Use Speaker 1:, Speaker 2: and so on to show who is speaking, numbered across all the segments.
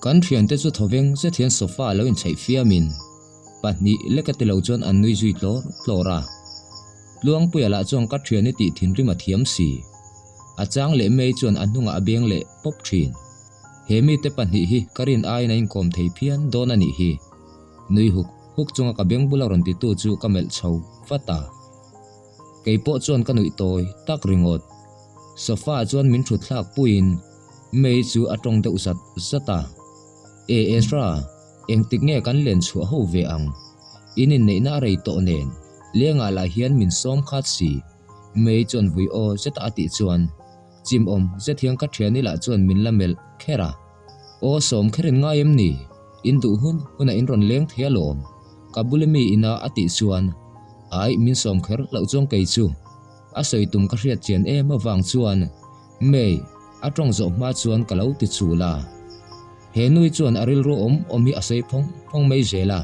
Speaker 1: kan thian te chu thoveng se thian sofa lo in chei fiamin pahnih lekati lo chuan an nui zui tlora luang puyala chuang ka thian ni ti thin rima thiam si achang le mei chuan an hnunga abeng le pop thin hemi te pahnih hi karin ai na in kom thei phian don ani hi nui huk chunga ka beng bula ron ti tu chu kamel chho fata keipo chuan ka nui toy tak ringot sofa chuan min thu thlak puin mei chu atong de usat zata Ezra eng tik nge kan len chu ho ve ang inin nei na rei to nen lenga la hian min som khat si mei chon vui o zeta ati chuan chim om zethiang ka thiani la chuan min lamel khera o som kherin ngayem ni indu huna in ron leng thialom kabulemi ina ati chuan ai min som kher lo chong kei chu a soitum ka hriat chen em awang chuan mei atong zo ma chuan kalau ti chula he nui chuan aril ro om hi asei phong mei zela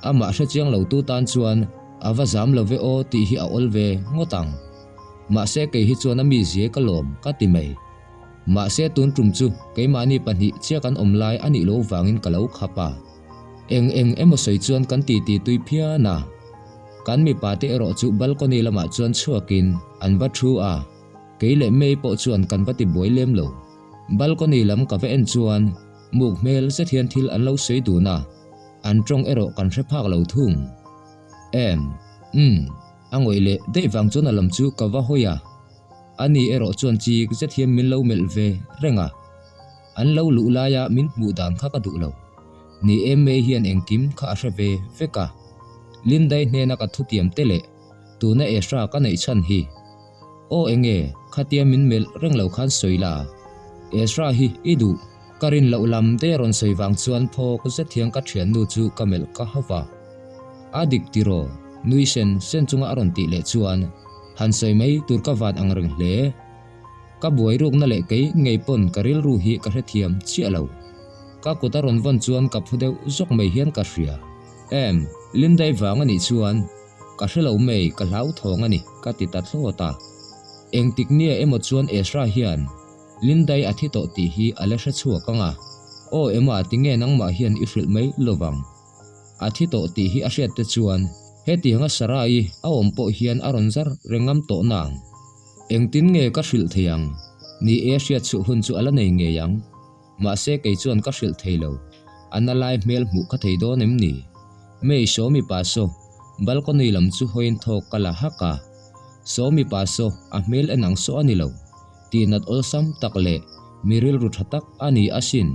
Speaker 1: ama hre chiang lo tu tan chuan awa zam lo ve o ti hi a ol ve ngotang ma se ke hi chuan ami zie kalom ka ti mei ma se tun trum chu ke mani pani chia kan omlai ani lo wangin kalau khapa eng emo soi chuan kan ti tui phia na kan mi pa te ro chu balcony lama chuan chuakin an va thu a keile mei po chuan kan va ti boilem lo balcony lam ka ve en chuan muk mel se thian thil an lo sei du na an trong ero kan hre phak lo thung angoi le dei wang chuan alam chu ka va hoya ani ero chuan chi se thiam min lo mel ve renga an lo lu la ya min mu dan kha ka du lo ni em me hian engkim kha hre ve veka lindai hne na ka thutiam tele tu na extra ka nei chan hi o enge khatiam min mel reng lo khan soila extra hi idu karin lo lam te ron soiwang chuan pho ko se thiang ka thian nu chu kamel ka hawa adik tiro nui sen chunga aron ti le chuan han soi mai tur ka wat ang reng hle ka buai ruk na le kei ngei pon karil ru hi ka hre thiam chi alo ka kutaron von chuan ka phudeu zok mai hian ka hria lindai wang ani chuan ka hrelo mei ka hlau thong ani ka ti ta thlota eng tiknia emo chuan extra hian lindai athi to ti hi ale hre chhuwa kanga o ema tinge nangma hian i hril mai lowang athi to ti hi a hriat te chuan heti hanga sarai a ompo hian aron zar rengam to nang eng tin nge ka hril theiang ni asia chu hun chu ala nei nge yang ma se ke chuan ka hril theilo analai mel mu ka thei do nem ni mei somi paso balcony lam chu hoin thok kala haka somi paso a mel enang so ani lo tinat olsam takle miril ru thatak ani asin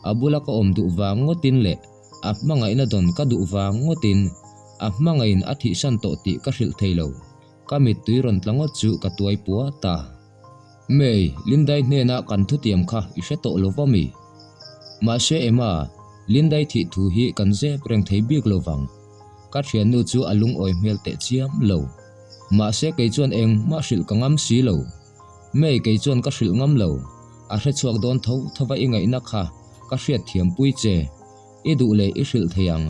Speaker 1: abula ka om du wang ngotin le apmanga ina don ka du wang ngotin apmanga in athi san to ti ka hril theilo kamit tuiron tlangot chu ka tuai puwa ta mei lindai hne na kan thu tiam kha i hre to lovami ma se ema lindai thi thu hi kan je preng thei bik lowang ka thian nu chu alung oi mel te chiam lo ma se ke chuan eng ma hril ka ngam si lo mei ke chuan ka hril ngam lo a hre chuak don thova ingai na kha ka hriat thiam pui che i du le i hril theiang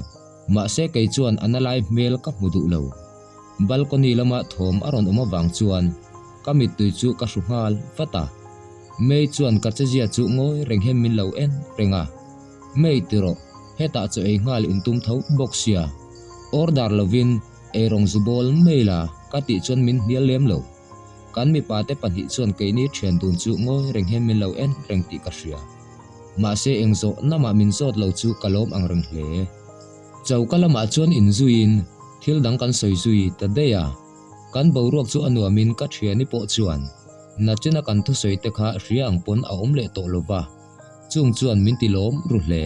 Speaker 1: ma se ke chuan analai mel ka mudu lo balcony lama thom aron uma wang chuan kamit tui chu ka hruhal fata mei chuan ka chajia chu ngoi reng hem min lo en renga mei tiro heta chu ei ngal in tum tho boxia order lovin e rong zubol meila ka ti chuan min hial lem lo kan mi pa te pan hi chuan ke ni thian dun chu ngoi reng hem min lo en reng ti ka hria ma se engzo nama min zot lo chu kalom ang reng hle chau kalama chuan in zuin thil dang kan soi zui ta deya kan boruak chu anuamin ka thiani po chuan na china kan thu soi te kha hriang pon a om le to lova chung chuan min tilom ru hle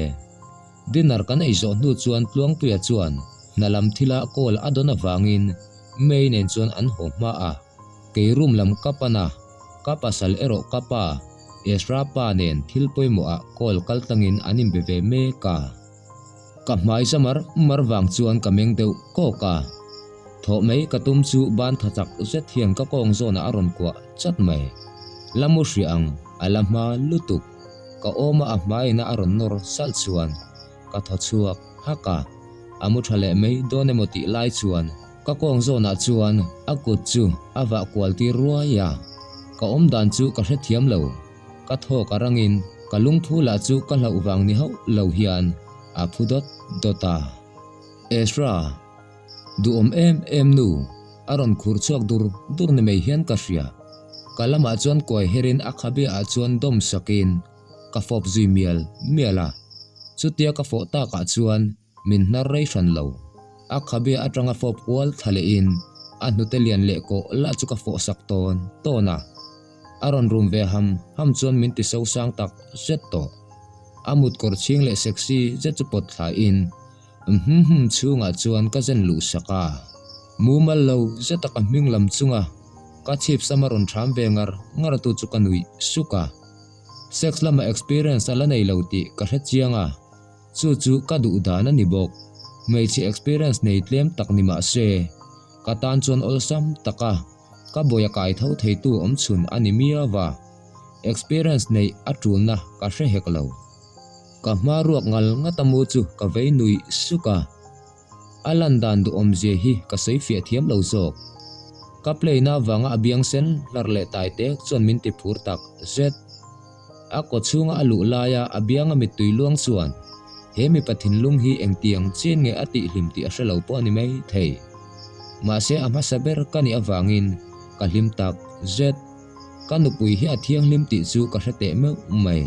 Speaker 1: dinar kan ei zo nu chuan tluang puya chuan nalam thila kol adona wangin mei nen chuan an homa a ke room lam kapana kapasal ero kapa extra pa nen thil poimo a kol kaltangin anim beve me ka kamai samar marwang chuan kameng deu ko ka tho mei katum chu ban thachak zet hiang ka kong zona aron kwa chat mai lamu hriang alama lutuk ka oma a mai na aron nor sal chuan ka tho chuak haka amu thale mei donemoti lai chuan ka kong zona chuan akut chu awa quality ruaya ka om dan chu ka hre thiam lo ka tho karangin kalung phula chu ka hlau wang ni ho lo hian a phudot dota Ezra du em nu aron khur chuak dur ni mei hian ka hria kalama chuan koi herin akhabe a chuan dom sakin ka fop zui miala chutia ka fo ta ka chuan min nar rei ran lo akhabe atanga fop wal thale in anutelian le ko la chu ka fo sak ton tona aron rum ve ham chuan min ti so sang tak zet to amut kor ching le sexy zet chu pot thla in chunga chuan ka zen lu saka mumal lo zeta ka ming lam chunga ka chip samaron tham vengar ngar tu chu kanui suka sex lama experience ala nei lo ti ka hre chianga chu ka du dana ni bok mei chi experience nei tlem tak ni ma se ka tan chuan olsam taka ka boya kai tho thei tu om chun ani mia wa experience nei atul na ka hre hek lo ka maruak ngal ngatamu chu ka vei nui suka alan dan du om je hi ka sei fia thiam lo zok ka play na wanga abiang sen larle tai tek chon min ti phur tak zet a ko chunga alu laya abianga mi tuiluang chuan hemi pathin lung hi engtiang chen nge ati hlim ti a hrelo po ni mai thei ma se ama saber kani awangin ka hlim tak zet kanu pui hi athiang hlim ti chu ka hrete me mai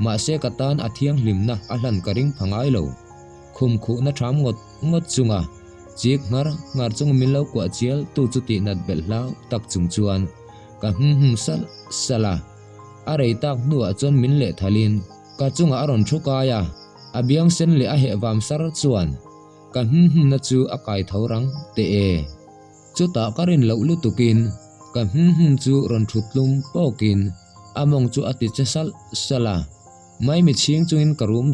Speaker 1: ma se katan athiang hlim na ahlan karing phangai lo khum khu na tham ngot chunga chik ngar chung min lo kwa chial tu chu ti nat bel lau tak chung chuan ka sala arei tak nuwa chon min le thalin ka chunga aron thuka ya abiang sen le a he wam sar chuan ka na chu akai thorang te e chuta karin lo lutukin ka chu ron thutlum pokin among chu ati chesal sala mai mi ching chuin karum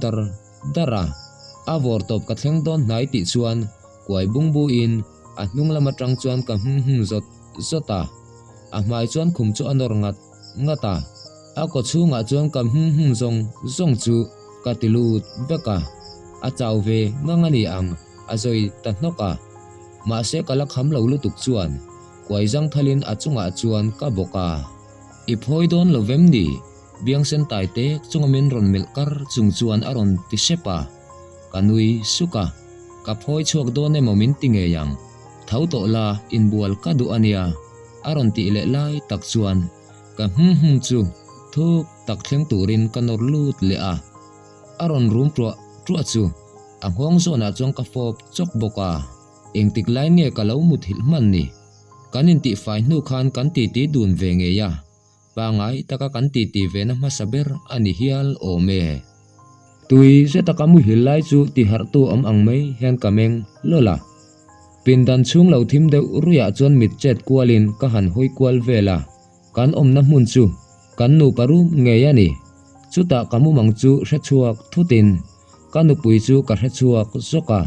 Speaker 1: dara avor top ka thleng don nai ti chuan kwai bungbu in a hnung lama tang chuan ka zota a mai chuan khum chu anor ngata a ko chunga chuan ka zong chu ka tilut beka a chawve ngangani ang azoi ta hnoka ma se kala kham lo lutuk chuan kwai jang thalin a chunga chuan ka boka i phoi don lovem ni biang sen tai te chungamin ron melkar chung chuan aron ti sepa kanui suka ka phoi chuak don e momin tinge yang thau to la in bual ka du ania aron ti le lai tak chuan ka chu thuk tak thleng turin kanor lut le a aron rum pro chu angong zona chong ka fop chok boka engtik lai nge kalau muthil man ni kanin ti fai nu khan kan ti dun ve nge ya pangai taka kan ti ve na masaber ani hial o me tui zeta kamu hilai chu ti har tu om ang mai hian kameng lola pindan chung lo thim de ruya chon mit chet kwalin ka han hoi kwal vela kan om na mun chu kan nu parum nge yani chuta kamu mang chu hre chuak thutin kanu pui chu ka hre chuak zoka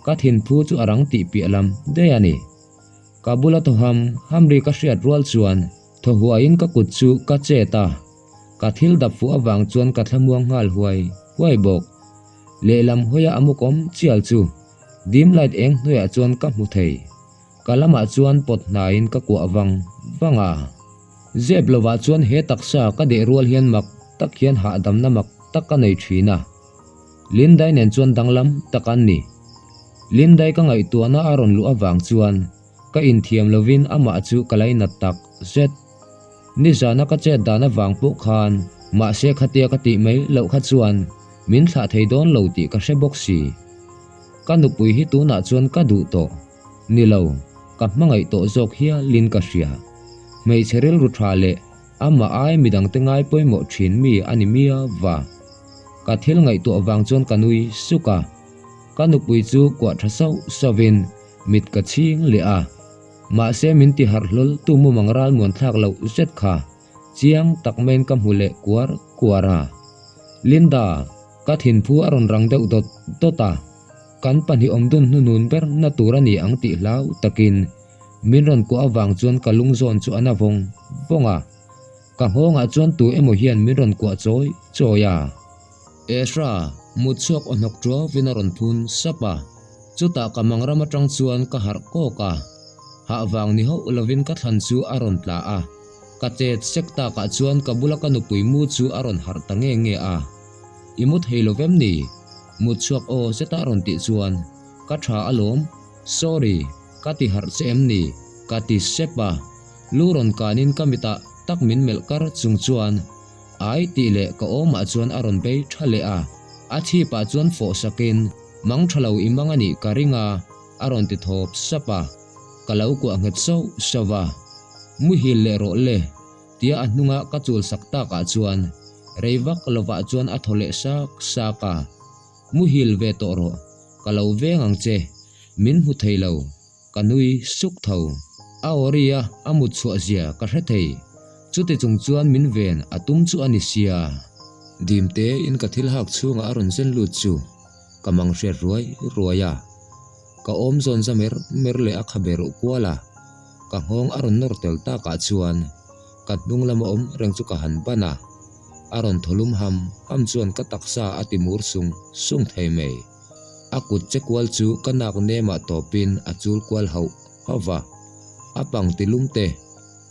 Speaker 1: ka thin phu chu arang ti pi alam de yani kabula to hamri ka hriat rual chuan tho huain ka kut chu ka cheta ka thil dap fu awang chuan ka thlamuang ngal huai bok lelam hoya amukom chial chu dim light eng noya chuan ka mu thei kalama chuan pot nain ka ku wanga zeblowa chuan he taksa ka de rual hian mak tak hian ha dam na mak tak ka nei thina lindai nen chuan danglam takan ni lindai ka ngai tuana aron lu awang chuan ka in thiam lovin ama chu kalai na tak zet ni zana ka che dana wang pu khan ma se khatia ka ti mai lo kha chuan min thla thei don lo ti ka hre box si kanu pui hi tu na chuan ka du to ni lo ka mangai to zok hia lin ka hria mei cheril ru tha le ama ai midang tengai poimo thin mi ani mia wa ka thil ngai to awang chuan kanui suka kanu pui chu kwa thasau sawin mit ka ching le a ma se min ti har hlol tu mu mangral mon thak lo zet kha chiang takmen kam hule kuara linda ka thin phu aron rang deuh dot tota kan pani omdun nun ber na turani ang ti lau takin minron ko awang chuan kalung zon chu vonga ka honga chuan tu emo hian minron ko choya Ezra mutsuak onok tro vinaron phun sapa chuta kamangra matang chuan ka har ko ka ha wang ni ho ulovin ka than chu aron tla a ka chet sekta ka chuan ka bulaka nu puimu chu aron har tange nge a imut heilovem ni mut chuak o seta ron ti chuan ka tha alom sorry ka ti har chem ni ka ti sepa luron kanin kamita takmin melkar chung chuan ai ti le ka oma chuan aron be thale a thi pa chuan fo sakin mang thalo imangani karinga aron ti thop sapa kalau ku anget so sawa mu hil le ro le tia anunga ka chul sakta ka chuan reivak lova chuan a thole sak saka mu hil ve to ro kalau ve ngang che min hu theilo kanui suk tho a oria amut chu azia ka hre chuti chung chuan min ven atum chu ani sia dimte in ka thil hak chunga aron zen lu chu kamang hre ruaya ka om zon zamer merle akhaberu kwala ka hong aron nortel ta ka chuan katbung lama om reng chu ka han bana aron tholum ham chuan ka taksa atimur sung theime akut chekwal chu kanak nema topin achul kwal hau hawa apang tilumte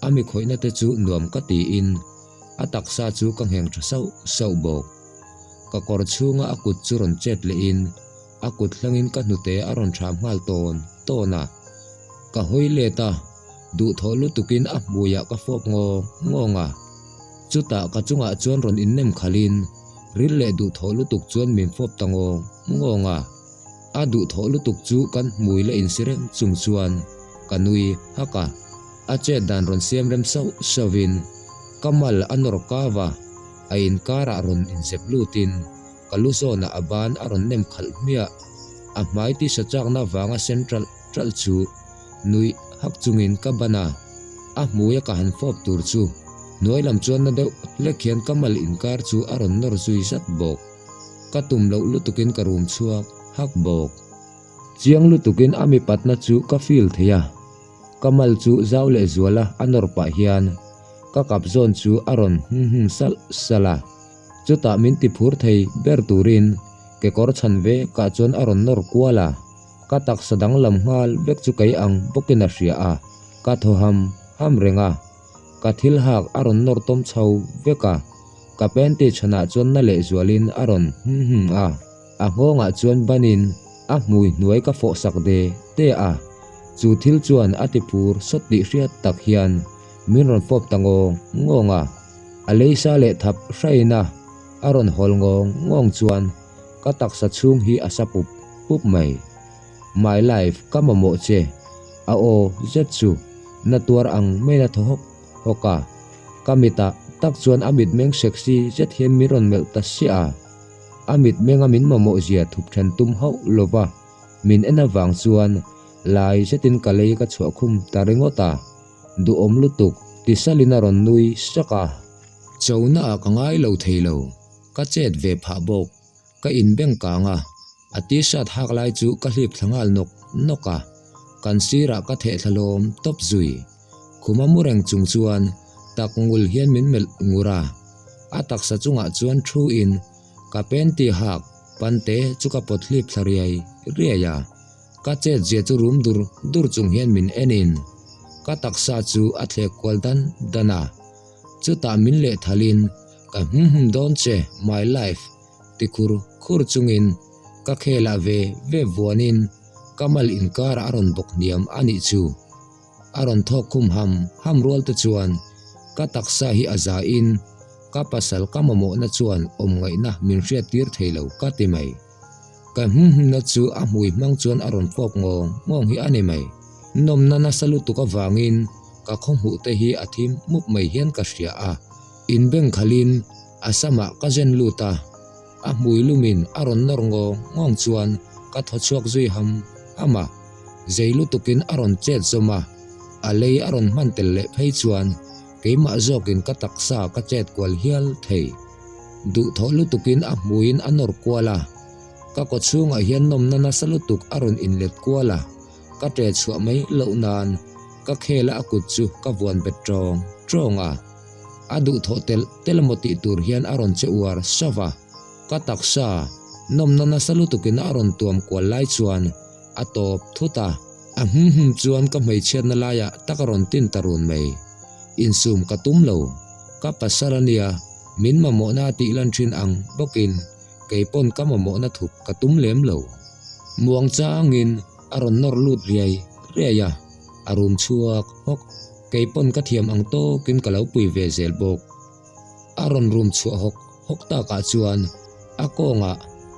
Speaker 1: ami khoina te chu nuam ka ti in ataksa chu kang heng thasau bok ka kor chunga akut churon chet le in akut hlangin ka hnute aron tham ngal ton tona ka hoile ta du tholu tukin a buya ka fop ngonga chuta ka chunga chuan ron innem khalin ril le du tholu tuk chuan min fop tango ngonga a du tholu tuk chu kan mui le in sirem chung chuan kanui haka ache dan ron siam rem sawin kamal anor kawa ain kara ron in seplutin kaluso na aban aron nem khal mia a mai ti sachak na wanga central chu nui hak chungin ka bana a muya ka han fop tur chu noilam chuan na de lekhian kamal inkar chu aron nor zui sat bok katum lo lutukin karum chuak hak bok chiang lutukin ami patna chu ka feel theya kamal chu zawle zuala anor pa hian ka kap zon chu aron sala chuta min ti phur thei ber turin ke kor chan ve ka chon aron nor kwala ka tak sadang lam ngal bek chu kai ang bokina ria a ka thoham renga ka thil hak aron nor tom chho veka ka penti chana chon na le zualin aron a ngonga chuan banin a mui nuai ka fo sak de te a chu thil chuan atipur sotli riat tak hian min ron fop tango ngonga aleisa le thap hraina aron hol ngong chuan ka taksa chung hi asapup mai my life kamamo che a o zetchu natuar ang mena thohok hoka kamita tak chuan amit meng sexy zet hian miron mel ta sia amit menga min mamo zia thup than tum ho lova min ena wang chuan lai zetin kalei ka chho khum taringota du om lutuk ti salina ron nui saka chona ka ngai lo theilo ka chet ve pha bok ka in beng ka nga ati sat hak lai chu ka hlip thangal noka kan sira ka the thalom top zui khuma mureng chung chuan takngul hian min mel ngura atak sa chunga chuan thu in ka penti hak pante chuka pothlip thlariai riaya ka che je chu rum dur chung hian min enin ka taksa chu athle kwaldan dana chuta min le thalin ka don che my life tikur khur chungin ka khela ve vuanin kamal inkar aron bok niam ani chu aron thokum ham rol te chuan ka taksa hi aza in ka pasal kamamo na chuan om ngai na min ria tir theilo ka ti mai ka na chu a mui mang chuan aron pop ngong hi ani mai nom na na salu tu ka wangin ka khom hu te hi athim mup mai hian ka ria a in beng khalin asama ka jen luta a mui lumin aron nor ngong chuan ka thochuak zui ama zeilu tukin aron chet zoma alei aron mantel le phei chuan keima zokin ka taksa ka chet kwal hial thei du tholu tukin a muin anor kwala ka ko chunga hian nom na na salutuk aron inlet kwala ka tre chua mai lo nan ka khela akut chu ka vuan betrong tronga adu thotel telmoti tur hian aron che war sawa ka taksa nom na na salutukin aron tuam kwal lai chuan atop thuta chuan ka mai chen na laya takaron tin tarun mai insum katum lo ka pasarania min mamo na ti lan thin ang bokin keipon ka mamo na thup katum lem lo muang changin aron nor lut riai reya arum chuak hok keipon ka thiam ang to kin kalau pui ve zel bok aron rum chu hok ta ka chuan akonga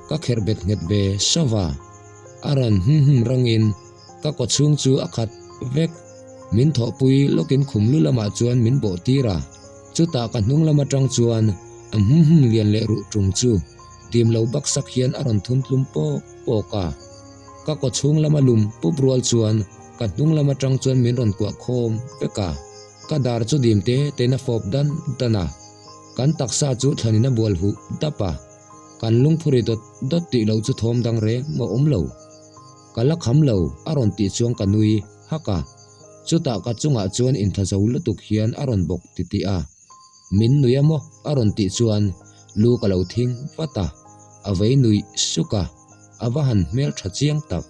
Speaker 1: ka kherbet nget be sawa aron rangin ka ko chung chu akhat vek min tho pui lokin khumlu lama chuan min bo tira chuta ka hnung lama tang chuan lian le ru tung chu tim lo bak sak hian aron thum tlum po ka ko chung lama lum pu brual chuan ka hnung lama tang chuan min ron kwa khom peka ka dar chu dim te na fop dan dana kan taksa chu thanina bol hu dapa kan lungphuri dot ti lo chu thom dang re mo lo kala kham lo aron ti chuang kanui haka chuta ka chunga chuan in thazo lutuk hian aron bok ti a min nuyamo aron ti chuan lu ka lo thing pata avei nui suka awahan mel tha chiang tak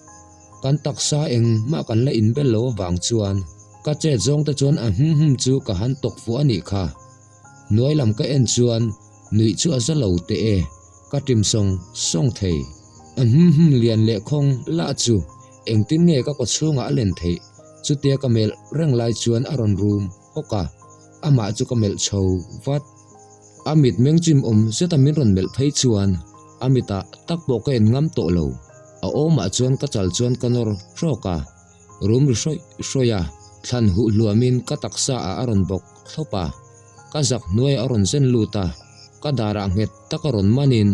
Speaker 1: kan taksa eng ma kan la in bel lo wang chuan ka che jong ta chuan chu ka han tok fu ani kha noi lam ka en chuan nui chu aza lo te e ka tim song thei lian le khong la chu eng tin nge ka ko chunga len thei chu te ka mel reng lai chuan aron room hoka ama chu ka mel chho wat amit mengjim zeta min ron mel phei chuan amita takbo ka en ngam to lo a oma chuan ka chal chuan kanor roka room ri shoya than hu luamin ka taksa a aron bok thopa ka zak nuai aron zen luta ka dara nget takaron manin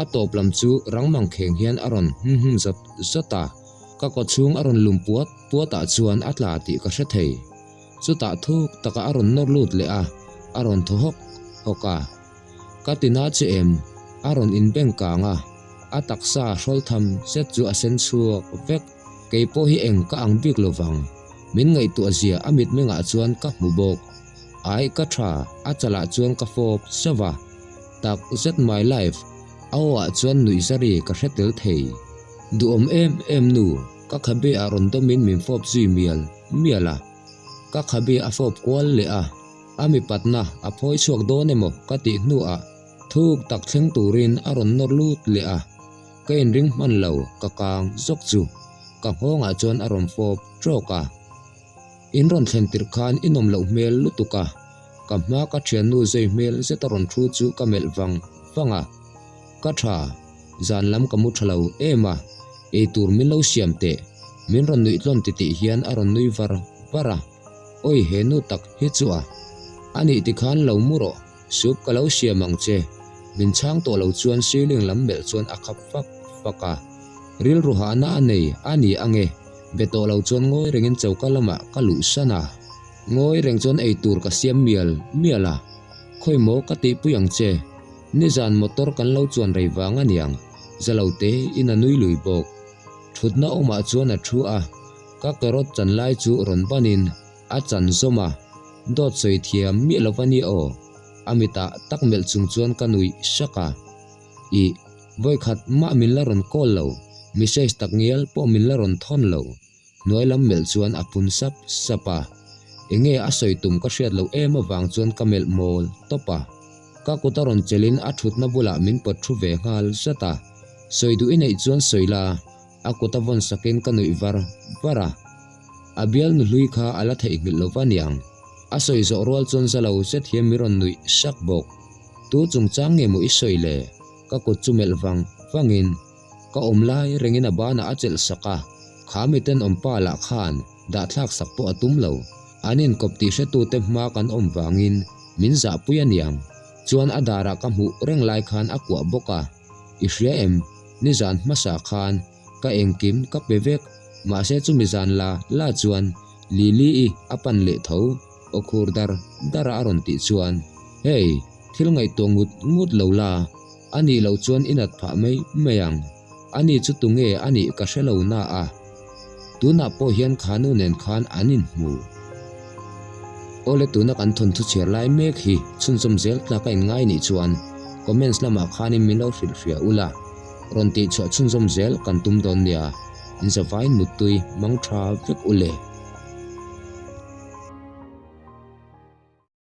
Speaker 1: atop lam chu rangmang kheng hian aron zata ka ko chung aron puata chuan atla ti ka hre thei chuta thuk taka aron nor lut le a aron thohok hoka katina che em aron in beng kanga ataksa hrol tham set chu asen chuak vek keipo hi eng ka ang bik lowang min ngai tu azia amit menga chuan ka mubok ai ka tha achala chuan ka fop sawa tak zet my life awa chuan nui sari ka hretel thei du em nu ka khabe aron domin min fop zui miala ka khabe a fop kwal le a ami patna a phoi chuak do nemo ka ti nu a thuk tak thleng turin aron nor lut le a ka in ring man lo ka kang zok chu ka honga chuan aron fop troka in ron thlen tir khan inom lo mel lutuka ka ma ka thian nu zoi mel zetaron thu chu ka mel wanga ka tha zan lam ka mu thalo ema e tur min lo siam te min ron nui tlon ti hian aron nui vara oi he nu tak hi chuwa ani ti khan lo muro sup ka lo siamang che min chang to lo chuan ceiling lam mel chuan a khap faka ril ruha na anei ani ange beto lo chuan ngoi rengin chauka lama ka lu sana ngoi reng chuan ei tur ka siam miala khoi mo ka ti puyang che ni zan motor kan lo chuan rei wanga niang zalote ina nui lui bok thutna oma chuan a thu a ka karot chan lai chu ron banin a chan zoma dot soi thiam mi lovani o amita takmel chung chuan kanui saka I voi khat ma min la ron kol lo message tak ngial po min la ron thon lo noi lam mel chuan apun sapa enge a soi tum ka hriat lo em awang chuan kamel mol topa ka kutaron chelin a thutna bula min pot thu ve ngal sata soidu inei chuan soila akuta von sakin kanui vara abial nu hlui kha ala thei ngil lovaniang asoi zo rol chon zalo set hiam miron nui sakbok tu chung chang nge mu isoile ka ko chumel wangin ka omlai rengina bana achel saka khamiten ompala khan da thlak sakpo atum lo anin kopti hre tu te ma kan om wangin minza puyaniam chuan adara ka mu reng lai khan akwa boka ihria em nizan masa khan ka engkim ka pevek ma se chu mizan la chuan lili I apan le tho okhur dara aron ti chuan hey thil ngai to ngut lo la ani lo chuan inat pha meyang ani chu tunge ani ka hrelo na a tuna po hian khanu nen khan anin mu ole tuna kan thon thu cher lai mek hi chunchom zel tla ka ngai ni chuan comments lama khanin min lo hria ula ron ti cho chunchom zel kan tum don nia in zavai mutui mang tha vek ule